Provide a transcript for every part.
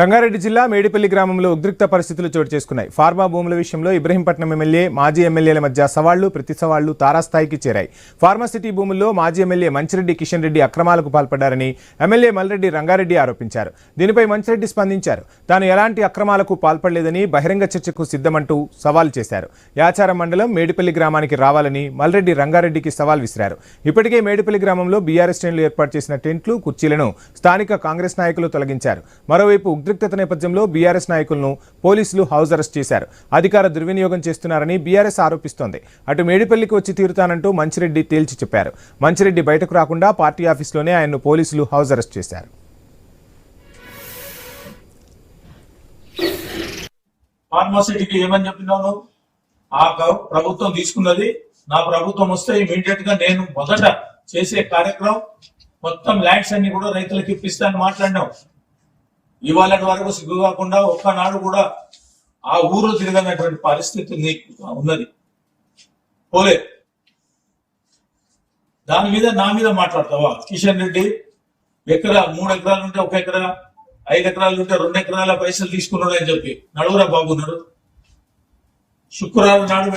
రంగారెడ్డి జిల్లా మేడిపల్లి గ్రామంలో ఉద్రిక్త పరిస్థితులు చోటు చేసుకున్నాయి. ఫార్మా భూముల విషయంలో ఇబ్రహీంపట్నం ఎమ్మెల్యే, మాజీ ఎమ్మెల్యేల మధ్య సవాళ్లు, ప్రతి సవాళ్లు తారాస్థాయికి చేరాయి. ఫార్మాసిటీ భూముల్లో మాజీ ఎమ్మెల్యే మంచిరెడ్డి కిషన్ రెడ్డి అక్రమాలకు పాల్పడ్డారని ఎమ్మెల్యే మల్రెడ్డి రంగారెడ్డి ఆరోపించారు. దీనిపై మంచిరెడ్డి స్పందించారు. తాను ఎలాంటి అక్రమాలకు పాల్పడలేదని బహిరంగ చర్చకు సిద్ధమంటూ సవాల్ చేశారు. యాచారం మండలం మేడిపల్లి గ్రామానికి రావాలని మల్రెడ్డి రంగారెడ్డికి సవాల్ విసిరారు. ఇప్పటికే మేడిపల్లి గ్రామంలో బీఆర్ఎస్ శ్రేణులు ఏర్పాటు చేసిన టెంట్లు, కుర్చీలను స్థానిక కాంగ్రెస్ నాయకులు తొలగించారు. మరోవైపు ఉద్రిక్తత నేపథ్యంలో బీఆర్ఎస్ నాయకులను పోలీసులు హౌస్ అరెస్ట్ చేశారు. అధికార దుర్వినియోగం చేస్తున్నారని బీఆర్ఎస్ ఆరోపిస్తోంది. అటు మేడిపల్లికి వచ్చి తీరుతానంటూ మంచిరెడ్డి తేల్చి చెప్పారు. మంచిరెడ్డి బయటకు రాకుండా పార్టీ ఆఫీసులోనే ఆయన్ను పోలీసులు హౌస్ అరెస్ట్ చేశారు. ఫార్మాసిటీకి ఏమని చెప్పినాను? ఆ ప్రభుత్వం తీసుకున్నది, నా ప్రభుత్వం వస్తే ఇమీడియట్ గా నేను మొదట చేసే కార్యక్రమం మొత్తం ల్యాండ్స్ అన్ని కూడా రైతులకు ఇప్పిస్తానని మాట్లాడినాం. ఇవాళ వరకు సిగ్గు కాకుండా ఒక్కనాడు కూడా ఆ ఊరు తిరగనటువంటి పరిస్థితి నీకు ఉన్నది. పోలే దాని మీద నా మీద మాట్లాడతావా? కిషన్ రెడ్డి ఎకరా 3 ఎకరాలు ఉంటే 1 ఎకరా, 5 ఎకరాలు ఉంటే 2 ఎకరాల పైసలు తీసుకున్నాడు అని చెప్పి నడువురా బాగున్నాడు. శుక్రవారం నాడు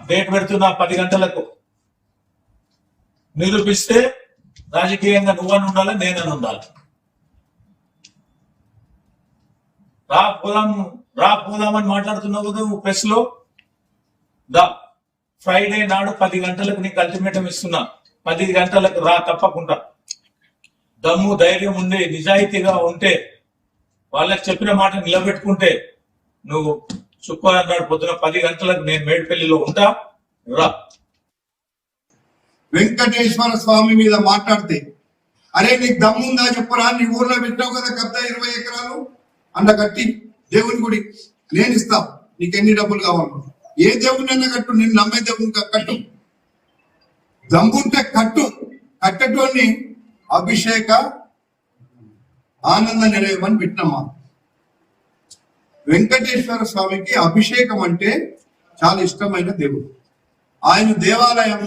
డేట్ పెడుతున్నా 10 గంటలకు నిరూపిస్తే రాజకీయంగా నువ్వని ఉండాలి, నేనని ఉండాలి. పోదామని మాట్లాడుతున్నావు కదా ప్రెస్ లో. ఫ్రైడే నాడు 10 గంటలకు నీకు అల్టిమేటం ఇస్తున్నా. 10 గంటలకు రా తప్పకుండా. దమ్ము ధైర్యం ఉండి నిజాయితీగా ఉంటే, వాళ్ళకి చెప్పిన మాట నిలబెట్టుకుంటే నువ్వు శుక్రవారం నాడు పొద్దున 10 గంటలకు నేను మేడిపల్లిలో ఉంటా, రా. వెంకటేశ్వర స్వామి మీద మాట్లాడితే, అరే నీకు దమ్ముందా చెప్పరా, నీ ఊర్లో పెట్టావు కదా కబ్జా 20 ఎకరాలు అండ కట్టి దేవుని గుడి నేను ఇస్తా, నీకు ఎన్ని డబ్బులు కావాలి, ఏ దేవుడినైనా కట్టు, నేను నమ్మే దేవుని కట్టు, దమ్ముంటే కట్టు. కట్టేటోని అభిషేక ఆనంద నిలయం అని పెట్టినమ్మా. వెంకటేశ్వర స్వామికి అభిషేకం అంటే చాలా ఇష్టమైన దేవుడు. ఆయన దేవాలయం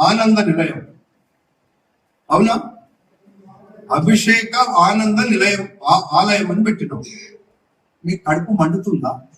ఆనంద నిలయం, అవునా? అభిషేక ఆనంద నిలయం ఆలయం అని పెట్టినాం. మీ కడుపు మండుతుందా?